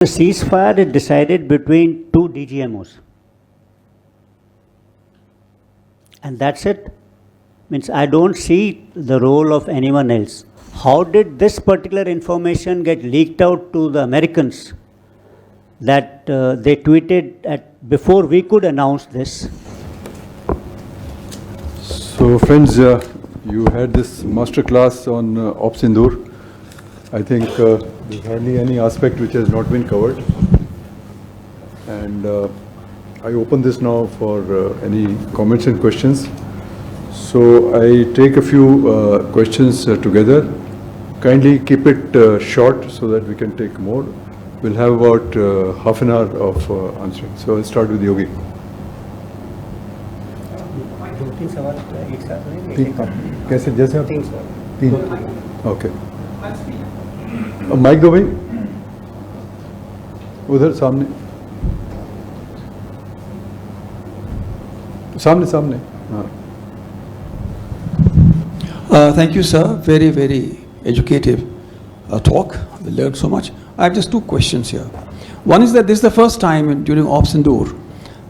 The ceasefire is decided between two DGMOs. And that's it. Means I don't see the role of anyone else. How did this particular information get leaked out to the Americans that they tweeted before we could announce this? So friends, you had this master class on Sindoor. I think there's hardly any aspect which has not been covered. And I open this now for any comments and questions. So I take a few questions together. Kindly keep it short so that we can take more. We'll have about half an hour of answering. So I'll start with Yogi. कैसे जैसे आप तीन okay mic दो भाई उधर सामने सामने सामने हाँ Thank you, sir. Very, very educative talk. We learned so much. I have just two questions here. One is that this is the first time during Sindoor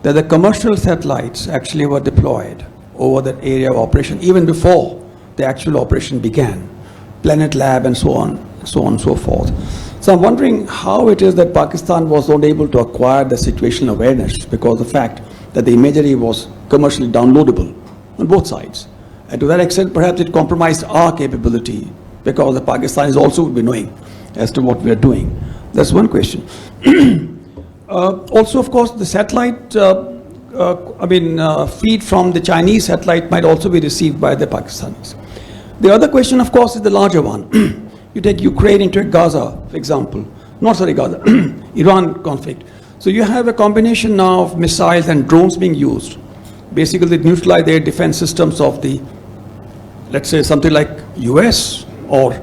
that the commercial satellites actually were deployed over that area of operation, even before the actual operation began. Planet Lab and so on and so forth. So I'm wondering how it is that Pakistan was not able to acquire the situational awareness because of the fact that the imagery was commercially downloadable on both sides. And to that extent, perhaps it compromised our capability because the Pakistanis also would be knowing as to what we are doing. That's one question. Also, of course, the satellite, feed from the Chinese satellite might also be received by the Pakistanis. The other question, of course, is the larger one. You take Ukraine into Gaza, for example. Gaza, Iran conflict. So you have a combination now of missiles and drones being used. Basically, they neutralize their defense systems of the, let's say, something like US or,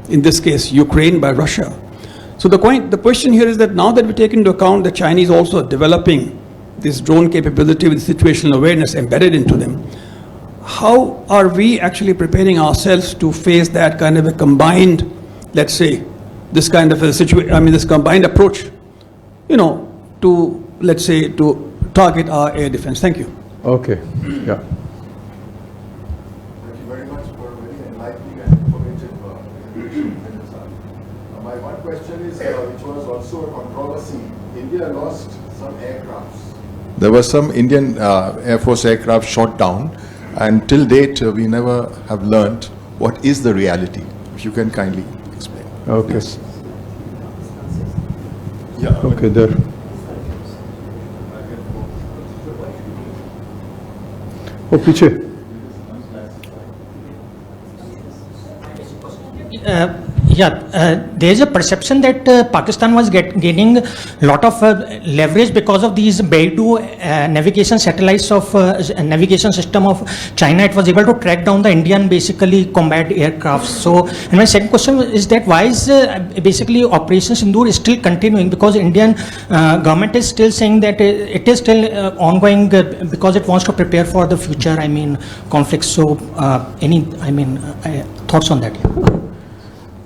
in this case, Ukraine by Russia. So the question here is that now that we take into account the Chinese also developing this drone capability with situational awareness embedded into them, how are we actually preparing ourselves to face that kind of a combined, let's say, this kind of a situation, this combined approach, to, let's say, to target our air defense? Thank you. Okay, yeah. Thank you very much for a very enlightening and informative presentation. My one question is, which was also a controversy, India lost some aircrafts. There were some Indian Air Force aircraft shot down, and till date we never have learnt what is the reality. If you can kindly explain. Okay. Yes. Yeah. Okay, there. Oh, पीछे. There is a perception that Pakistan was gaining a lot of leverage because of these Beidou navigation satellites of navigation system of China. It was able to track down the Indian basically combat aircrafts. So, and my second question is that why is basically Operation Sindoor is still continuing, because Indian government is still saying that it is still ongoing because it wants to prepare for the future, conflicts. So, any, thoughts on that?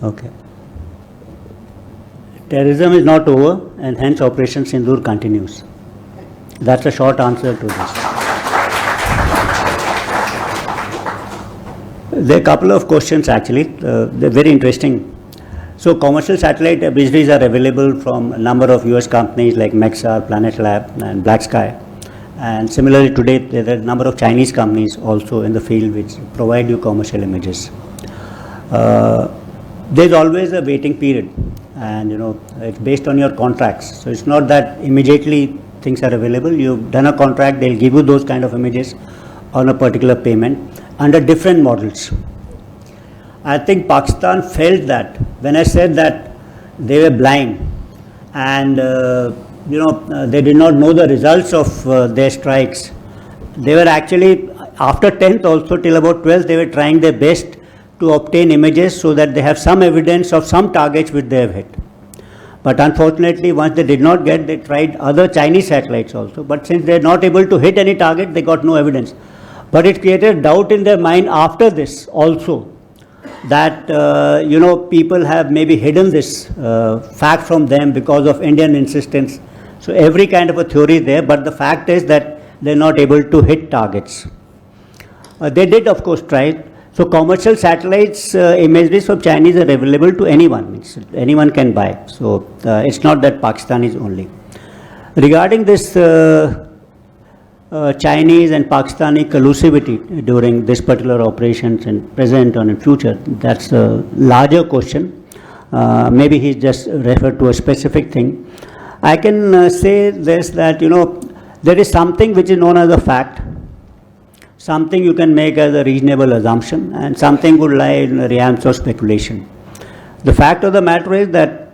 Okay. Terrorism is not over, and hence Operation Sindoor continues. That's a short answer to this. There are a couple of questions actually. They're very interesting. So commercial satellite imageries are available from a number of US companies like Maxar, Planet Lab and Black Sky. And similarly today there are a number of Chinese companies also in the field which provide you commercial images. There's always a waiting period, and it's based on your contracts. So it's not that immediately things are available. You've done a contract, they'll give you those kind of images on a particular payment under different models. I think Pakistan felt that when I said that they were blind and they did not know the results of their strikes. They were actually, after 10th also till about 12th, they were trying their best to obtain images so that they have some evidence of some targets which they have hit. But unfortunately, once they did not get, they tried other Chinese satellites also. But since they are not able to hit any target, they got no evidence. But it created doubt in their mind after this also. that, people have maybe hidden this fact from them because of Indian insistence. So every kind of a theory there, but the fact is that they're not able to hit targets. They did, of course, try. So commercial satellites imageries from Chinese are available to anyone. Means anyone can buy. So it's not that Pakistan is only. Regarding this Chinese and Pakistani collusivity during this particular operations in present or in future, that's a larger question. Maybe he just referred to a specific thing. I can say this, that, there is something which is known as a fact, something you can make as a reasonable assumption, and something would lie in the realms of speculation. The fact of the matter is that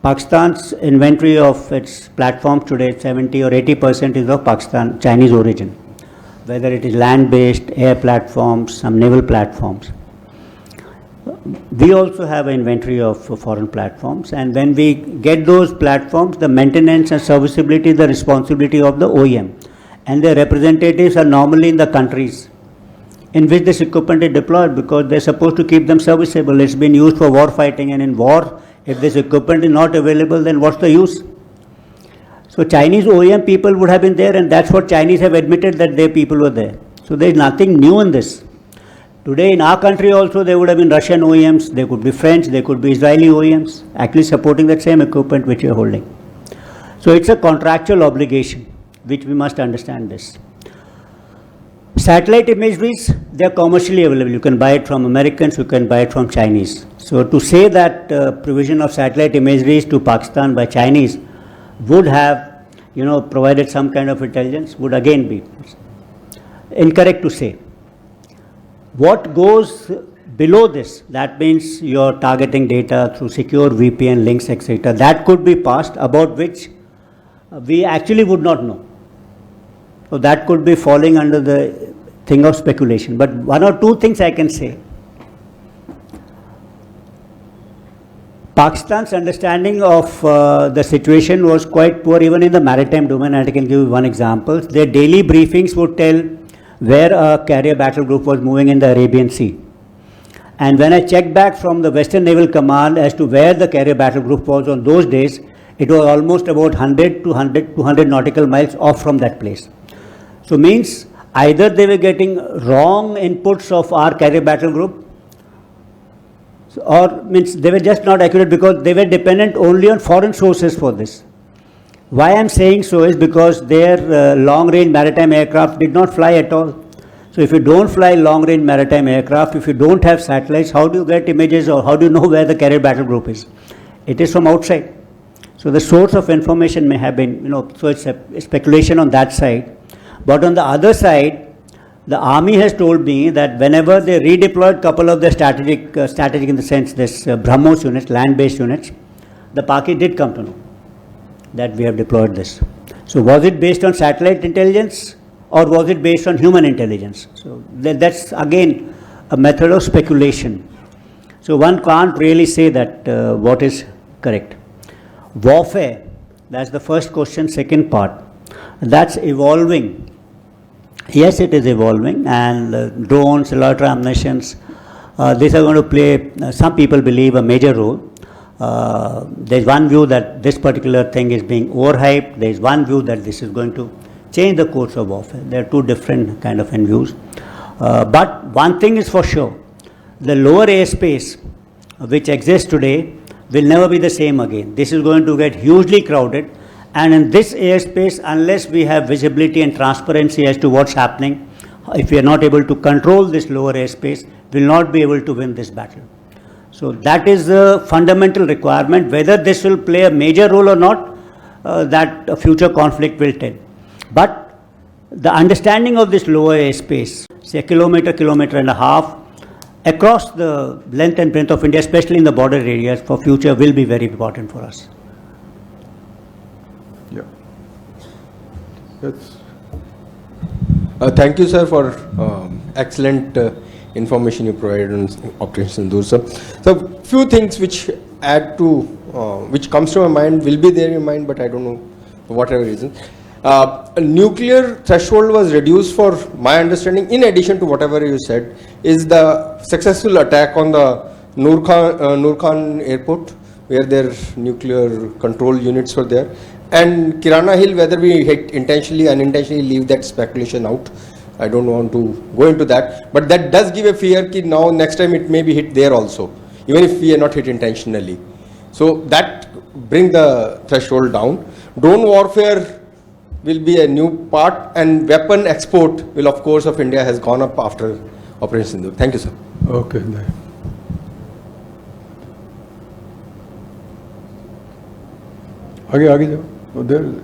Pakistan's inventory of its platforms today, 70 or 80% is of Pakistan, Chinese origin, whether it is land-based, air platforms, some naval platforms. We also have an inventory of foreign platforms, and when we get those platforms, the maintenance and serviceability is the responsibility of the OEM, and their representatives are normally in the countries in which this equipment is deployed, because they're supposed to keep them serviceable. It's been used for war fighting, and in war, if this equipment is not available, then what's the use? So Chinese OEM people would have been there, and that's what Chinese have admitted, that their people were there. So there is nothing new in this. Today in our country also there would have been Russian OEMs, there could be French, there could be Israeli OEMs actually supporting that same equipment which you are holding. So it's a contractual obligation, which we must understand this. Satellite imageries, they are commercially available. You can buy it from Americans, you can buy it from Chinese. So to say that provision of satellite imageries to Pakistan by Chinese would have, provided some kind of intelligence would again be incorrect to say. What goes below this, that means you're targeting data through secure VPN links, etc. That could be passed, about which we actually would not know. So that could be falling under the thing of speculation. But one or two things I can say. Pakistan's understanding of the situation was quite poor even in the maritime domain. I can give you one example. Their daily briefings would tell where a carrier battle group was moving in the Arabian Sea. And when I checked back from the Western Naval Command as to where the carrier battle group was on those days, it was almost about 100 to 200 nautical miles off from that place. So means either they were getting wrong inputs of our carrier battle group, or means they were just not accurate, because they were dependent only on foreign sources for this. Why I am saying so is because their long-range maritime aircraft did not fly at all. So if you don't fly long-range maritime aircraft, if you don't have satellites, how do you get images, or how do you know where the carrier battle group is? It is from outside. So the source of information may have been, so it's a speculation on that side. But on the other side, the army has told me that whenever they redeployed couple of the strategic in the sense, this BrahMos units, land-based units, the Paki did come to know that we have deployed this. So was it based on satellite intelligence, or was it based on human intelligence? So that's again a method of speculation. So one can't really say that what is correct. Warfare, that's the first question. Second part, that's evolving. Yes, it is evolving, and drones, electro ammunitions, these are going to play, some people believe, a major role. There's one view that this particular thing is being overhyped. There's one view that this is going to change the course of warfare. There are two different kind of views. But one thing is for sure, the lower airspace which exists today will never be the same again. This is going to get hugely crowded, and in this airspace, unless we have visibility and transparency as to what's happening, if we are not able to control this lower airspace, we will not be able to win this battle. So that is the fundamental requirement. Whether this will play a major role or not, that a future conflict will tell. But the understanding of this lower airspace, say a kilometer, kilometer and a half, across the length and breadth of India, especially in the border areas, for future will be very important for us. Yeah. That's Thank you, sir, for excellent information you provided on Operation Sindoor, sir. So, few things which add to, which comes to my mind, will be there in mind, but I don't know for whatever reason. A nuclear threshold was reduced for my understanding, in addition to whatever you said, is the successful attack on the Noor Khan airport, where their nuclear control units were there. And Kirana Hill, whether we hit intentionally, unintentionally, leave that speculation out. I don't want to go into that. But that does give a fear that now next time it may be hit there also, even if we are not hit intentionally. So that bring the threshold down. Drone warfare will be a new part, and weapon export will, of course, of India has gone up after Operation Sindoor. Thank you, sir. Okay. आगे जाओ उधर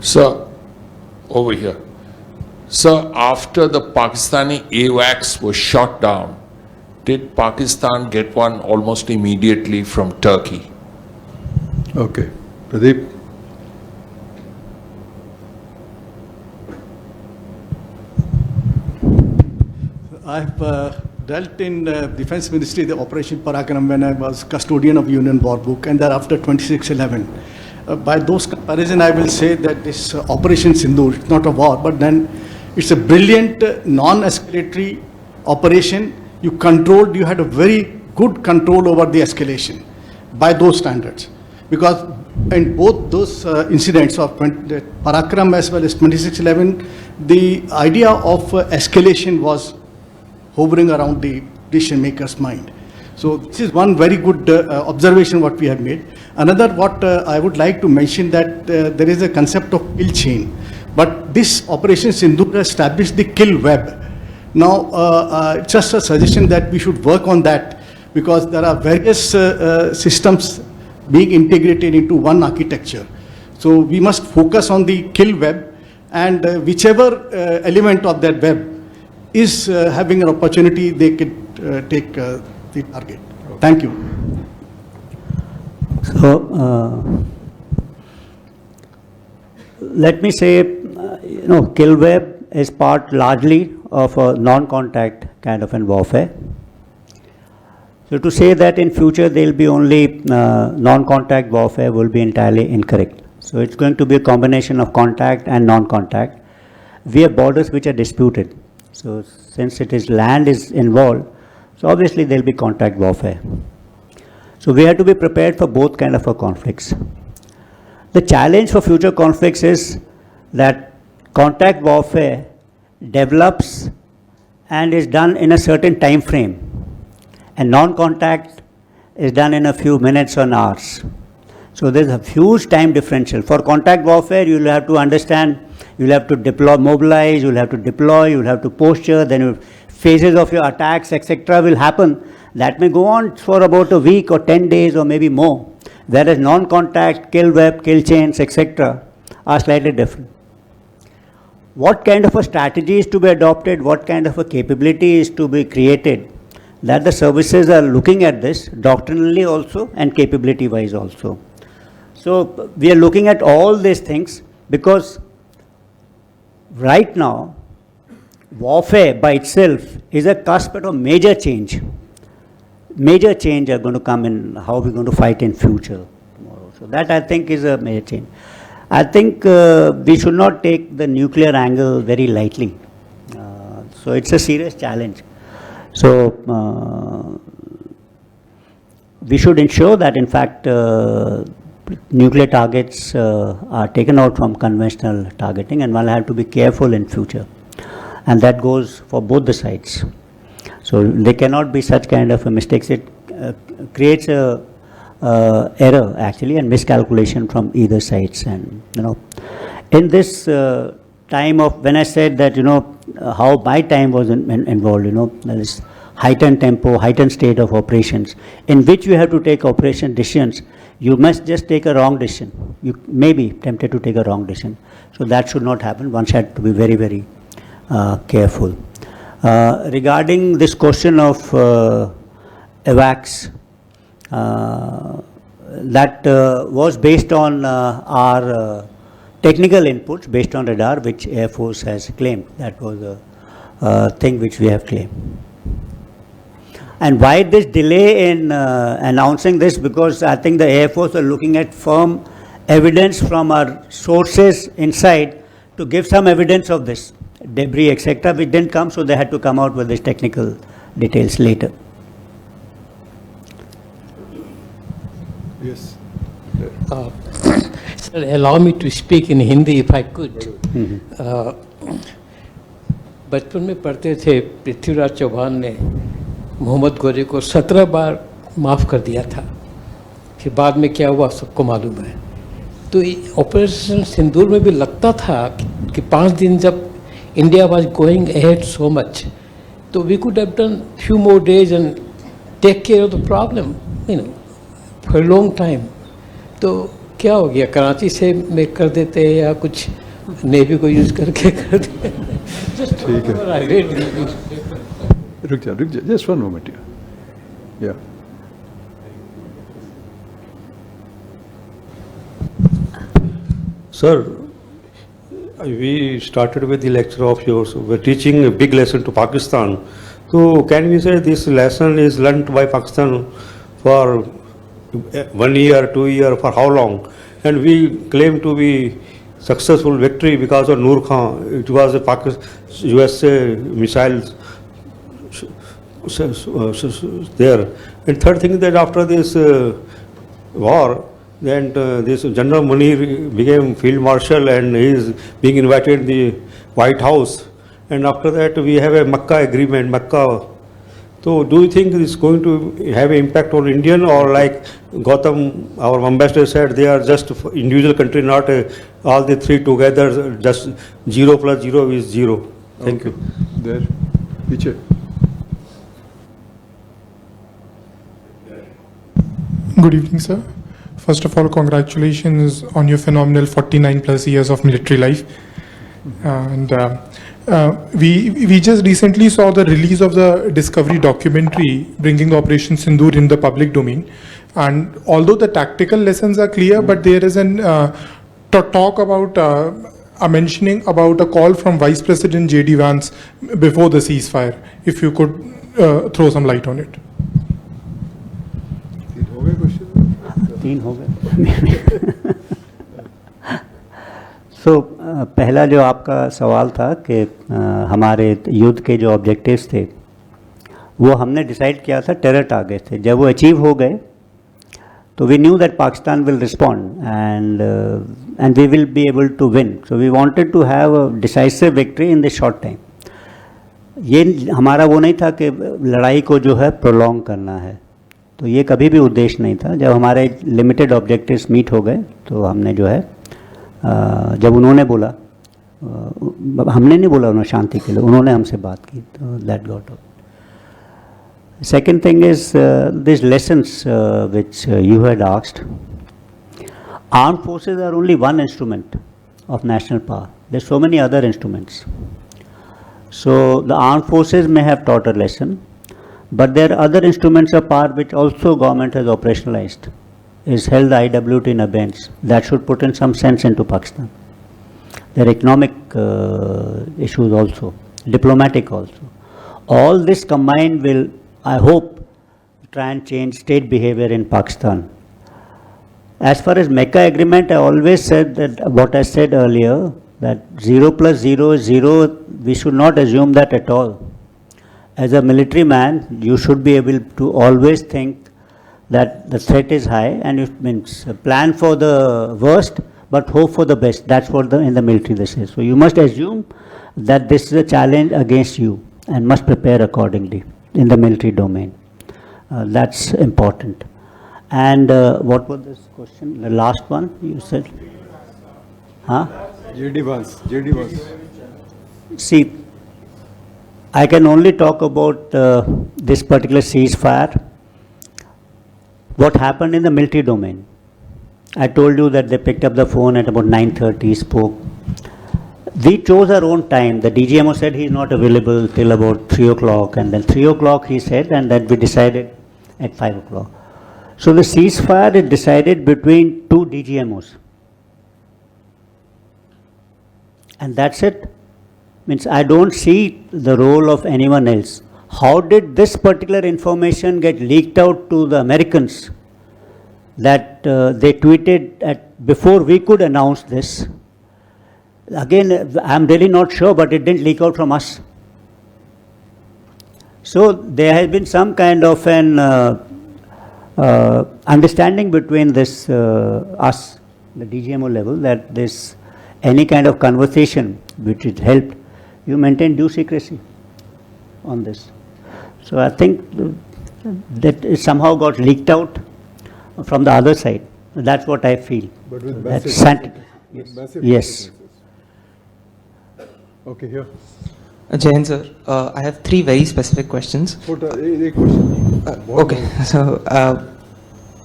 Sir, over here. Sir, after the Pakistani AWACS was shot down, did Pakistan get one almost immediately from Turkey? Okay. Pradeep. I've dealt in Defense Ministry, the Operation Parakram, when I was custodian of Union War Book, and thereafter 2611. By those comparison, I will say that this Operation Sindoor, it's not a war, but then it's a brilliant non-escalatory operation. You controlled, you had a very good control over the escalation by those standards. Because in both those incidents of Parakram as well as 2611, the idea of escalation was hovering around the decision maker's mind. So this is one very good observation what we have made. Another what I would like to mention that there is a concept of kill chain, but this Operation Sindoor established the kill web. Now just a suggestion that we should work on that, because there are various systems being integrated into one architecture. So we must focus on the kill web, and whichever element of that web is having an opportunity, they could take the target. Thank you. So, let me say, kill web is part largely of a non-contact kind of an warfare. So to say that in future there will be only non-contact warfare will be entirely incorrect. So it's going to be a combination of contact and non-contact. We have borders which are disputed. So since it is land is involved, so obviously there will be contact warfare. So we have to be prepared for both kind of a conflicts. The challenge for future conflicts is that contact warfare develops and is done in a certain time frame, and non-contact is done in a few minutes or hours. So there's a huge time differential. For contact warfare, you will have to understand, you will have to deploy, mobilize, you will have to deploy, you will have to posture, then phases of your attacks, etc. will happen. That may go on for about a week or 10 days or maybe more. Whereas non-contact, kill web, kill chains, etc. are slightly different. What kind of a strategy is to be adopted, what kind of a capability is to be created, that the services are looking at this doctrinally also and capability wise also. So we are looking at all these things because right now warfare by itself is a cusp of major change. Major change are going to come in how we're going to fight in future tomorrow. So that I think is a major change. I think we should not take the nuclear angle very lightly. So it's a serious challenge. So we should ensure that in fact nuclear targets are taken out from conventional targeting, and one have to be careful in future. And that goes for both the sides. So there cannot be such kind of a mistakes. It creates a error actually and miscalculation from either sides. And in this time of when I said that how my time was involved, there is heightened tempo, heightened state of operations in which you have to take operation decisions. You must just take a wrong decision. You may be tempted to take a wrong decision. So that should not happen. One should to be very, very careful. Regarding this question of AWACS, that was based on our technical inputs based on radar, which Air Force has claimed. That was a thing which we have claimed. And why this delay in announcing this? Because I think the Air Force are looking at firm evidence from our sources inside to give some evidence of this debris, etc., which didn't come, so they had to come out with these technical details later. Yes. Sir, allow me to speak in Hindi if I could. बचपन में पढ़ते थे पृथ्वीराज चौहान ने मोहम्मद गोरे को 17 बार माफ़ कर दिया था, फिर बाद में क्या हुआ सबको मालूम है। तो ऑपरेशन सिंदूर में भी लगता था कि 5 दिन जब India was going ahead so much, तो we could have done few more days and take care of the problem, you know, for long time. तो क्या हो गया, कराची से में कर देते या कुछ नेवी को यूज़ करके कर देते? ठीक है, रुक जा, जस्ट वन मोमेंट। या Sir, we started with the lecture of yours. We're teaching a big lesson to Pakistan. So can we say this lesson is learnt by Pakistan for 1 year, 2 years, for how long? And we claim to be successful victory because of Noor Khan. It was a USA missiles there. And third thing that after this war, then this General Munir became Field Marshal and he is being invited in the White House. And after that we have a Makkah agreement, Makkah. So do you think this is going to have an impact on Indian, or like Gautam, our ambassador said, they are just individual country, not all the three together, just 0 plus 0 is 0. Thank you. There, पीछे. Good evening, sir. First of all, congratulations on your phenomenal 49 plus years of military life. And we just recently saw the release of the Discovery documentary bringing the Operation Sindoor in the public domain. And although the tactical lessons are clear, but there is an talk about a mentioning about a call from Vice President J.D. Vance before the ceasefire. If you could throw some light on it. तीन हो गए। सो पहला जो आपका सवाल था कि हमारे युद्ध के जो ऑब्जेक्टिव्स थे वो हमने डिसाइड किया था टेरर टारगेट थे। जब वो अचीव हो गए तो we knew that Pakistan will respond and we will be able to win. So we wanted to have a decisive victory in this short time. ये हमारा वो नहीं था कि लड़ाई को जो है प्रोलॉन्ग करना है, तो ये कभी भी उद्देश्य नहीं था। जब हमारे लिमिटेड ऑब्जेक्टिव्स मीट हो गए तो हमने जो है जब उन्होंने बोला, हमने नहीं बोला उन्होंने शांति के लिए, उन्होंने हमसे बात की, तो that got out. Second thing is this lessons which you had asked. Armed forces are only one instrument of national power, there so many other instruments. So the armed forces may have taught a lesson, but there are other instruments of power which also government has operationalized, is held the IWT in abeyance. That should put in some sense into Pakistan. There are economic issues also, diplomatic also. All this combined will, I hope, try and change state behavior in Pakistan. As far as Mecca agreement, I always said that what I said earlier, that 0 plus 0 is 0, we should not assume that at all. As a military man, you should be able to always think that the threat is high, and it means plan for the worst but hope for the best. That's what in the military this is. So you must assume that this is a challenge against you and must prepare accordingly in the military domain. That's important. And what was this question? The last one you said? Huh? J.D. Vance. See, I can only talk about this particular ceasefire, what happened in the military domain. I told you that they picked up the phone at about 9:30, spoke. We chose our own time. The DGMO said he's not available till about 3 o'clock, and then 3 o'clock he said, and then we decided at 5 o'clock. So the ceasefire is decided between two DGMOs. And that's it. Means I don't see the role of anyone else. how did this particular information get leaked out to the Americans that they tweeted before we could announce this? Again, I'm really not sure, but it didn't leak out from us. So there has been some kind of an understanding between this us, the DGMO level, that this any kind of conversation which is held, you maintain due secrecy on this. So I think that it somehow got leaked out from the other side. That's what I feel. But with That's massive, massive. Yes. consequences. Okay, here. Jain sir, I have 3 very specific questions. एक question. Okay, so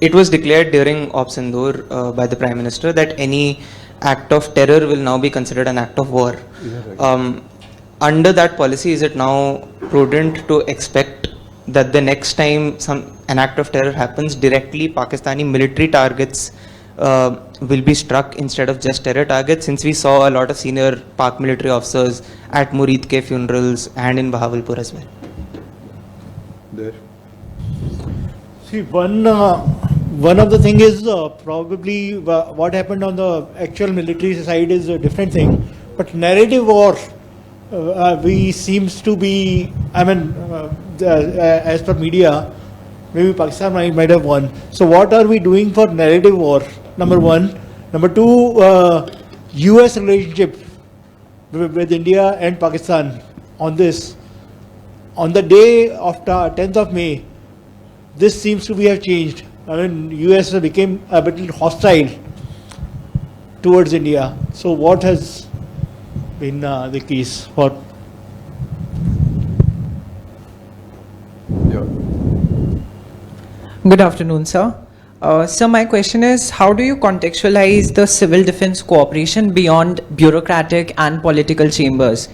it was declared during Sindoor by the Prime Minister that any act of terror will now be considered an act of war. Under that policy, is it now prudent to expect that the next time an act of terror happens, directly Pakistani military targets will be struck instead of just terror targets, since we saw a lot of senior Pak military officers at Murid ke funerals and in Bahawalpur as well? There. See, one of the thing is probably what happened on the actual military side is a different thing, but narrative war we seems to be, I mean, as per media, maybe Pakistan might have won. So what are we doing for narrative war? Number one. Number two, US relationship with India and Pakistan on this. On the day of 10th of May, this seems to have changed. I mean, US became a bit hostile towards India. So what has been the case for? Yeah. Good afternoon, sir. So my question is, how do you contextualize the civil defense cooperation beyond bureaucratic and political chambers?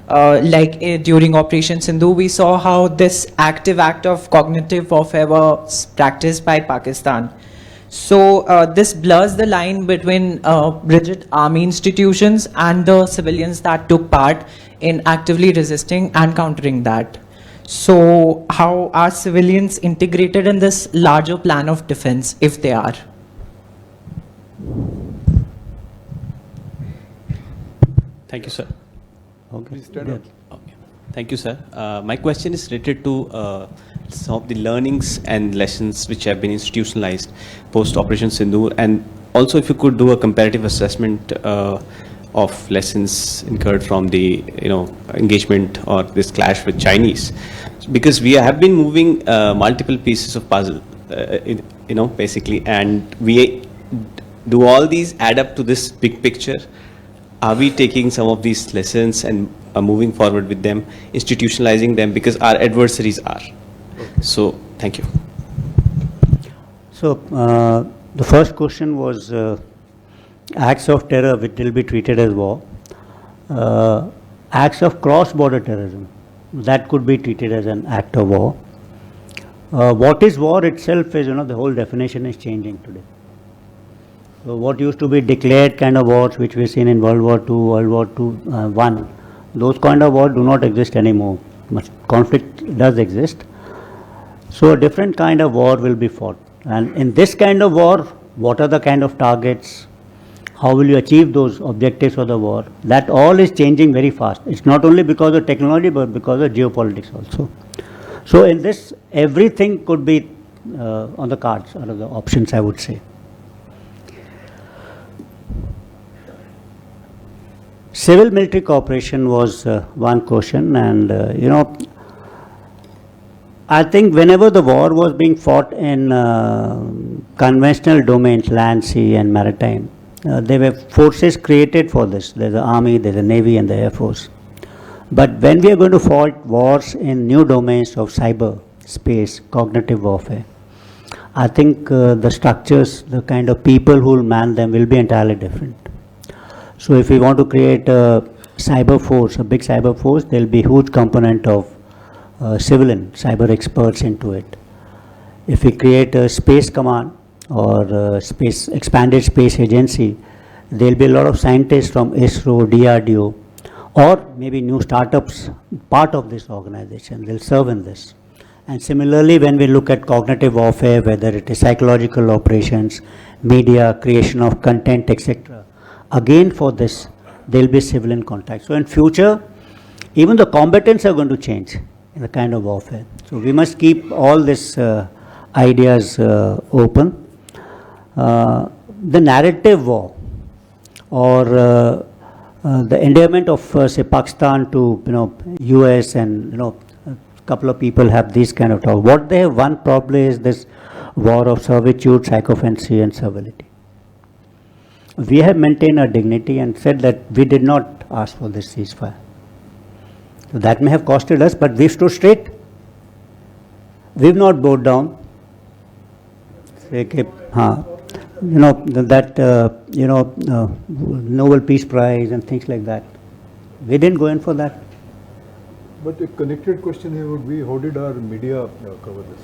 During Operation Sindoor, we saw how this active act of cognitive warfare was practiced by Pakistan. So this blurs the line between rigid army institutions and the civilians that took part in actively resisting and countering that. So how are civilians integrated in this larger plan of defense, if they are? Thank you, sir. Okay. Please stand up. Okay. Thank you, sir. My question is related to some of the learnings and lessons which have been institutionalized post Operation Sindoor, and also if you could do a comparative assessment of lessons incurred from the engagement or this clash with Chinese, because we have been moving multiple pieces of puzzle, basically, and we do all these add up to this big picture. Are we taking some of these lessons and moving forward with them, institutionalizing them, because our adversaries are? So, thank you. So, the first question was acts of terror which will be treated as war. Acts of cross-border terrorism, that could be treated as an act of war. What is war itself is, the whole definition is changing today. So what used to be declared kind of wars which we've seen in World War II, World War I, those kind of wars do not exist anymore. But conflict does exist. So a different kind of war will be fought. And in this kind of war, what are the kind of targets? How will you achieve those objectives of the war? That all is changing very fast. It's not only because of technology, but because of geopolitics also. So in this, everything could be on the cards, or the options, I would say. Civil military cooperation was one question, and I think whenever the war was being fought in conventional domains, land, sea and maritime, there were forces created for this. There's the army, there's the navy and the air force. But when we are going to fight wars in new domains of cyber, space, cognitive warfare, I think the structures, the kind of people who will man them will be entirely different. So if we want to create a cyber force, a big cyber force, there will be a huge component of civilian cyber experts into it. If we create a space command or expanded space agency, there will be a lot of scientists from ISRO, DRDO. or maybe new startups, part of this organization, they'll serve in this. And similarly, when we look at cognitive warfare, whether it is psychological operations, media, creation of content, etc., again for this, there will be civilian contact. So in future, even the combatants are going to change in the kind of warfare. So we must keep all these ideas open. The narrative war, or the endearment of say Pakistan to US, and a couple of people have these kind of talk. What they have won probably is this war of servitude, sycophancy and servility. We have maintained our dignity and said that we did not ask for this ceasefire. So that may have costed us, but we stood straight. We've not bowed down. Nobel Peace Prize and things like that. We didn't go in for that. But a connected question here would be, how did our media cover this?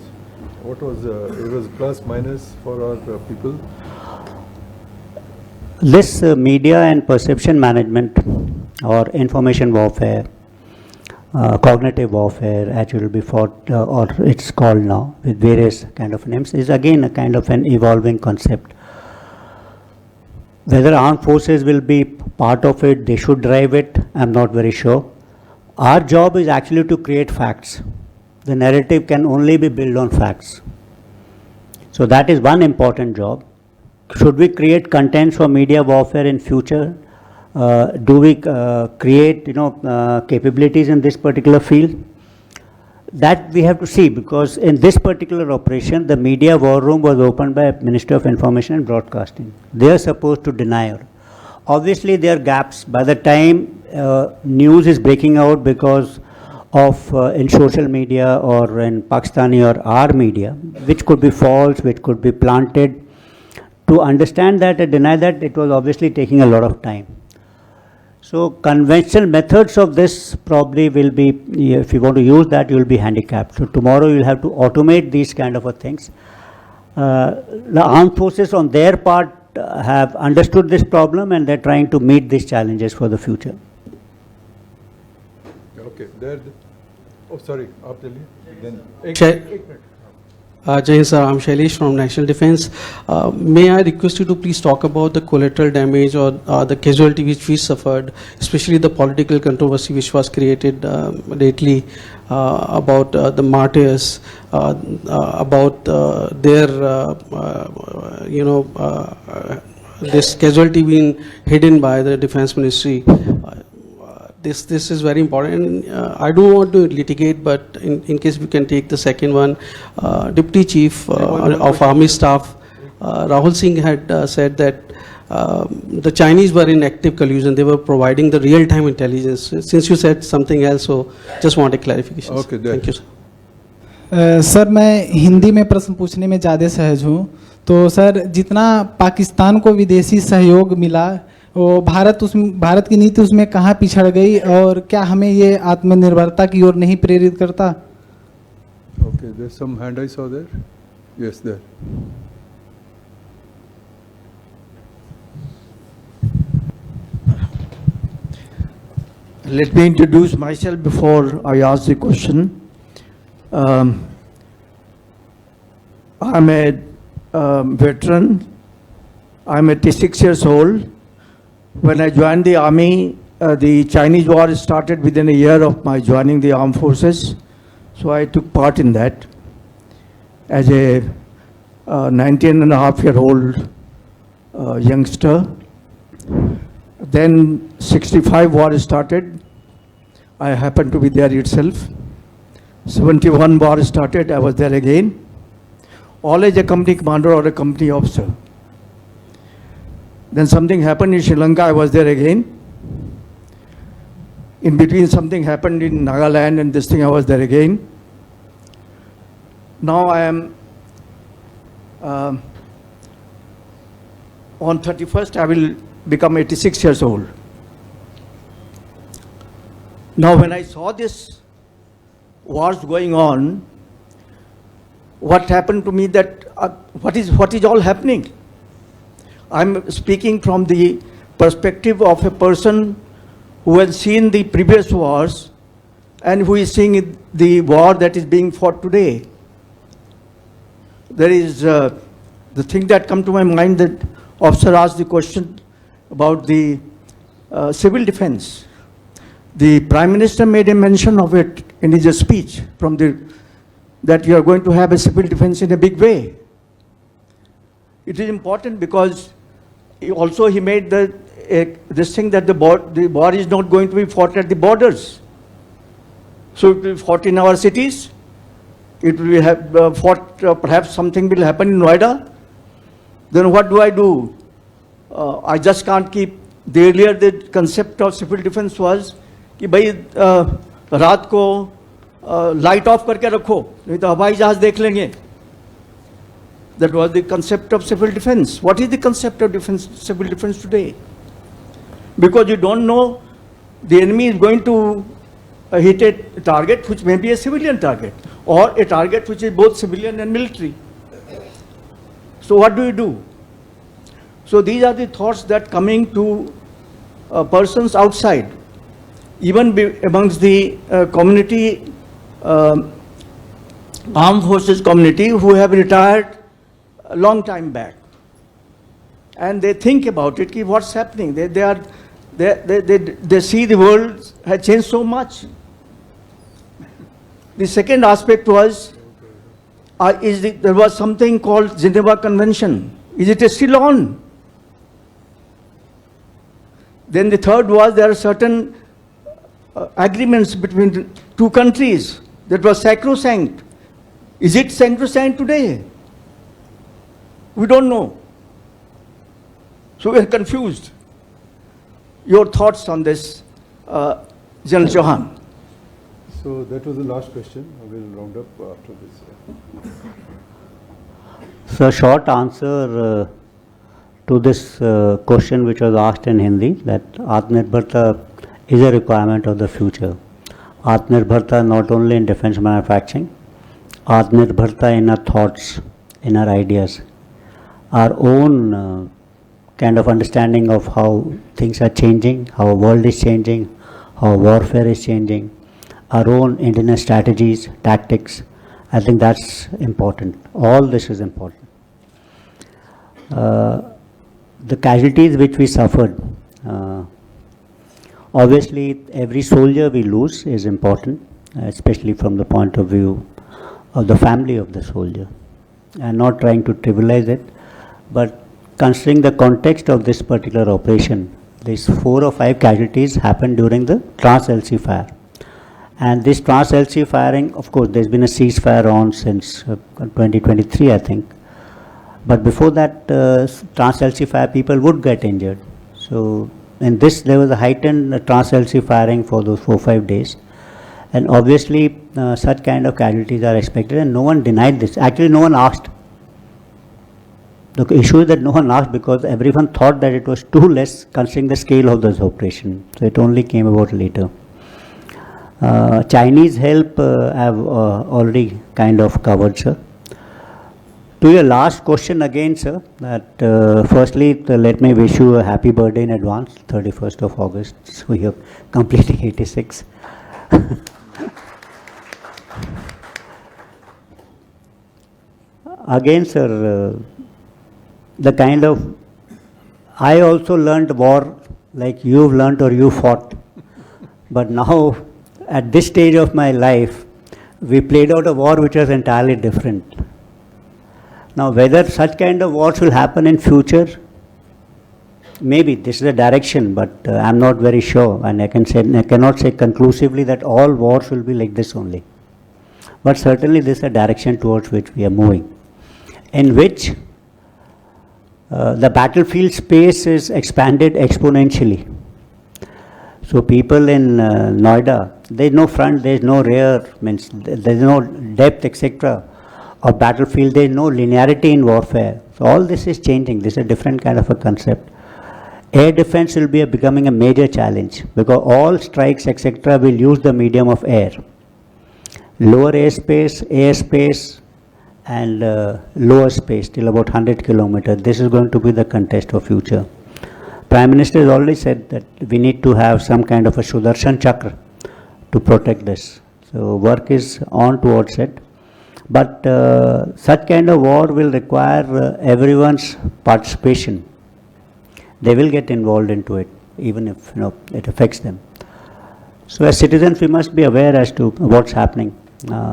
What was, it was plus minus for our people? This media and perception management, or information warfare, cognitive warfare, as it will be fought, or it's called now with various kind of names, is again a kind of an evolving concept. Whether armed forces will be part of it, they should drive it, I'm not very sure. Our job is actually to create facts. The narrative can only be built on facts. So that is one important job. Should we create contents for media warfare in future? Do we create capabilities in this particular field? That we have to see, because in this particular operation, the media war room was opened by Minister of Information and Broadcasting. They are supposed to deny it. Obviously, there are gaps. By the time news is breaking out because of in social media or in Pakistani or our media, which could be false, which could be planted, to understand that and deny that, it was obviously taking a lot of time. So conventional methods of this probably will be, if you want to use that, you will be handicapped. So tomorrow you will have to automate these kind of things. The armed forces on their part have understood this problem, and they're trying to meet these challenges for the future. Okay, there. Oh, sorry, after you. Then. Jai Hind, sir, I'm Shailesh from National Defense. May I request you to please talk about the collateral damage or the casualty which we suffered, especially the political controversy which was created lately about the martyrs, about their, this casualty being hidden by the Defense Ministry. This is very important. I don't want to litigate, but in case we can take the second one, Deputy Chief of Army Staff, Rahul Singh had said that the Chinese were in active collusion. They were providing the real-time intelligence. Since you said something else, so just want a clarification. Okay, thank you, sir. Sir मैं हिंदी में प्रश्न पूछने में ज़्यादा सहज हूँ. तो sir जितना पाकिस्तान को विदेशी सहयोग मिला, वो भारत की नीति उसमें कहाँ पिछड़ गई, और क्या हमें ये आत्मनिर्भरता की ओर नहीं प्रेरित करता? Okay, there's some hand I saw there. Yes, there. Let me introduce myself before I ask the question. I'm a veteran. I'm 86 years old. When I joined the army, the Chinese war started within a year of my joining the armed forces. So I took part in that as a 19-and-a-half-year-old youngster. Then 65 war started. I happened to be there itself. 71 war started. I was there again. All as a company commander or a company officer. Then something happened in Sri Lanka. I was there again. In between, something happened in Nagaland, and this thing I was there again. Now I am on 31st. I will become 86 years old. Now, when I saw this wars going on, what happened to me that what is all happening? I'm speaking from the perspective of a person who has seen the previous wars and who is seeing the war that is being fought today. There is the thing that come to my mind that officer asked the question about the civil defense. The Prime Minister made a mention of it in his speech that you are going to have a civil defense in a big way. It is important because he made this thing that the war is not going to be fought at the borders. So it will be fought in our cities. It will be fought, perhaps something will happen in Noida. Then what do? I just can't keep. Earlier the concept of civil defense was कि भाई रात को light of करके रखो नहीं तो हवाई जहाज देख लेंगे. That was the concept of civil defense. What is the concept of civil defense today? Because you don't know the enemy is going to hit a target which may be a civilian target or a target which is both civilian and military. So what do? So these are the thoughts that coming to persons outside, even amongst the community, armed forces community who have retired a long time back, and they think about it. Ki what's happening? They see the world has changed so much. The second aspect was, there was something called Geneva Convention. Is it still on? Then the third was there are certain agreements between two countries that was sacrosanct. Is it sacrosanct today? We don't know. So we are confused. Your thoughts on this, General Chauhan? So that was the last question. I will round up after this. So short answer to this question which was asked in Hindi, that Atmanirbharta is a requirement of the future. Atmanirbharta not only in defense manufacturing, Atmanirbharta in our thoughts, in our ideas, our own kind of understanding of how things are changing, how our world is changing, how warfare is changing, our own Indian strategies, tactics. I think that's important. All this is important. The casualties which we suffered, obviously every soldier we lose is important, especially from the point of view of the family of the soldier. I'm not trying to trivialize it, but considering the context of this particular operation, these 4 or 5 casualties happened during the Trans-LC fire. And this Trans-LC firing, of course, there's been a ceasefire on since 2023, I think. But before that Trans-LC fire, people would get injured. So in this, there was a heightened Trans-LC firing for those 4-5 days. And obviously, such kind of casualties are expected, and no one denied this. Actually, no one asked. The issue is that no one asked because everyone thought that it was too less considering the scale of this operation. So it only came about later. Chinese help I've already kind of covered, sir. To your last question again, sir, that firstly, let me wish you a happy birthday in advance, 31st of August. So you're completing 86. Again, sir, the kind of, I also learned war like you've learned or you fought. But now, at this stage of my life, we played out a war which was entirely different. Now, whether such kind of wars will happen in future, maybe this is a direction, but I'm not very sure, and I cannot say conclusively that all wars will be like this only. But certainly this is a direction towards which we are moving, in which the battlefield space is expanded exponentially. So people in Noida, there is no front, there is no rear, means there is no depth, etc. of battlefield, there is no linearity in warfare. So all this is changing. This is a different kind of a concept. Air defense will be becoming a major challenge because all strikes, etc. will use the medium of air. Lower airspace, and lower space till about 100 kilometers. This is going to be the contest of future. Prime Minister has already said that we need to have some kind of a Sudarshan Chakra to protect this. So work is on towards it. But such kind of war will require everyone's participation. They will get involved into it, even if it affects them. So as citizens, we must be aware as to what's happening.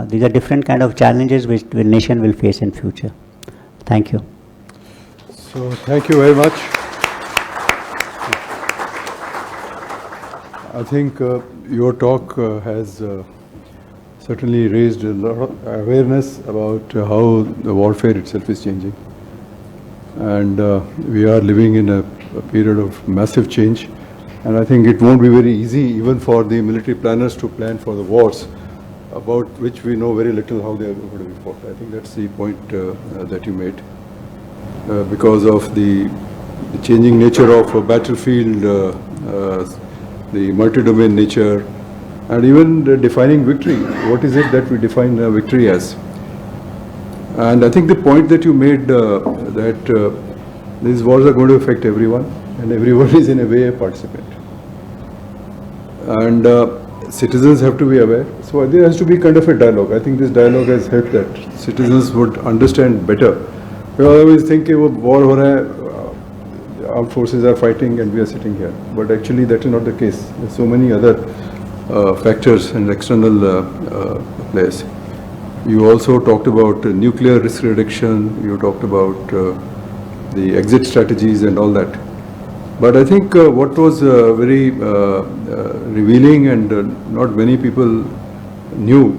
These are different kind of challenges which the nation will face in future. Thank you. So thank you very much. I think your talk has certainly raised a lot of awareness about how the warfare itself is changing. And we are living in a period of massive change. And I think it won't be very easy even for the military planners to plan for the wars about which we know very little how they are going to be fought. I think that's the point that you made. Because of the changing nature of a battlefield, the multi-domain nature, and even defining victory. What is it that we define victory as? And I think the point that you made that these wars are going to affect everyone, and everyone is in a way a participant. And citizens have to be aware. So there has to be kind of a dialogue. I think this dialogue has helped that citizens would understand better. We always think war ho raha hai, armed forces are fighting and we are sitting here. But actually that is not the case. There are so many other factors and external players. You also talked about nuclear risk reduction. You talked about the exit strategies and all that. But I think what was very revealing and not many people knew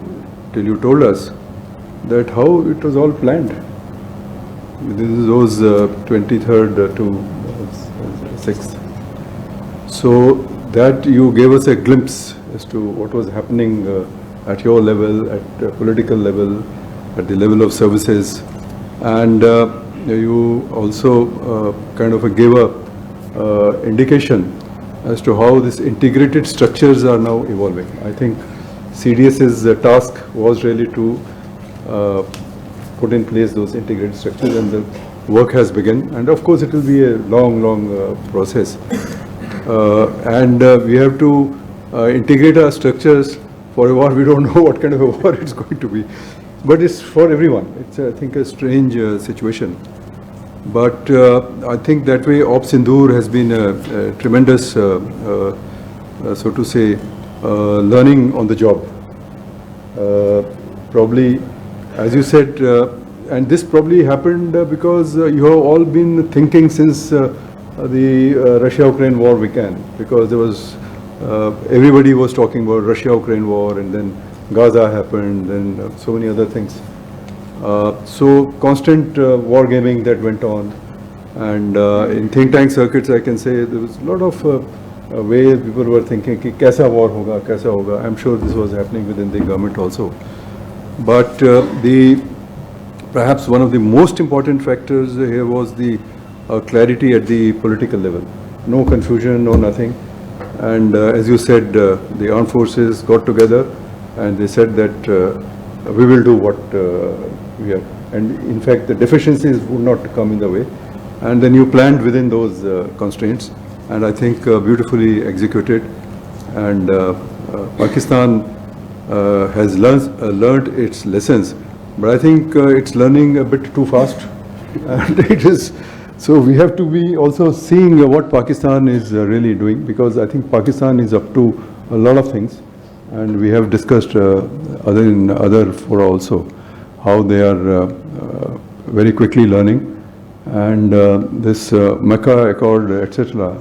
till you told us that how it was all planned. This is those 23rd to 6th. So that you gave us a glimpse as to what was happening at your level, at political level, at the level of services. And you also kind of gave a indication as to how these integrated structures are now evolving. I think CDS's task was really to put in place those integrated structures, and the work has begun. And of course, it will be a long process. And we have to integrate our structures for a war. We don't know what kind of a war it's going to be. But it's for everyone. It's, I think, a strange situation. But I think that way Sindoor has been a tremendous, so to say, learning on the job. Probably, as you said, and this probably happened because you have all been thinking since the Russia-Ukraine war began, because there was, everybody was talking about Russia-Ukraine war, and then Gaza happened, and so many other things. So constant wargaming that went on, and in think tank circuits I can say there was a lot of ways people were thinking ki kaisa war hoga, kaisa hoga. I'm sure this was happening within the government also. But perhaps one of the most important factors here was the clarity at the political level. No confusion, no nothing. And as you said, the armed forces got together and they said that we will do what we are. And in fact, the deficiencies would not come in the way. And then you planned within those constraints. And I think beautifully executed. And Pakistan has learned its lessons. But I think it's learning a bit too fast. And it is, so we have to be also seeing what Pakistan is really doing, because I think Pakistan is up to a lot of things. And we have discussed in other fora also how they are very quickly learning. And this Mecca Accord, etc.,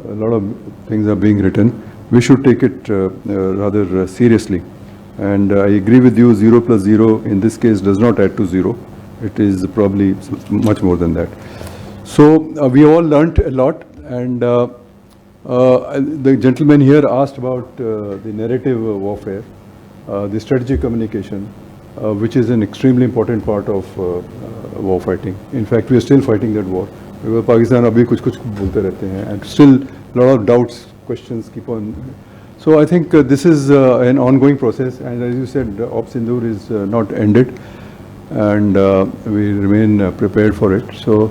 a lot of things are being written. We should take it rather seriously. And I agree with you, 0 plus 0 in this case does not add to 0. It is probably much more than that. So we all learnt a lot. And the gentleman here asked about the narrative warfare, the strategic communication, which is an extremely important part of war fighting. In fact, we are still fighting that war. Pakistan abhi kuch bolte rehte hain, and still a lot of doubts, questions keep on. So I think this is an ongoing process, and as you said, Sindoor is not ended, and we remain prepared for it. So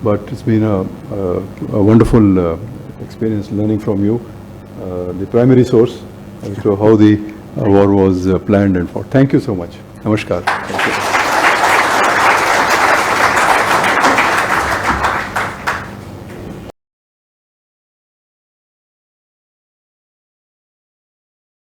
but it's been a wonderful experience learning from you, the primary source as to how the war was planned and fought. Thank you so much. Namaskar. Thank you.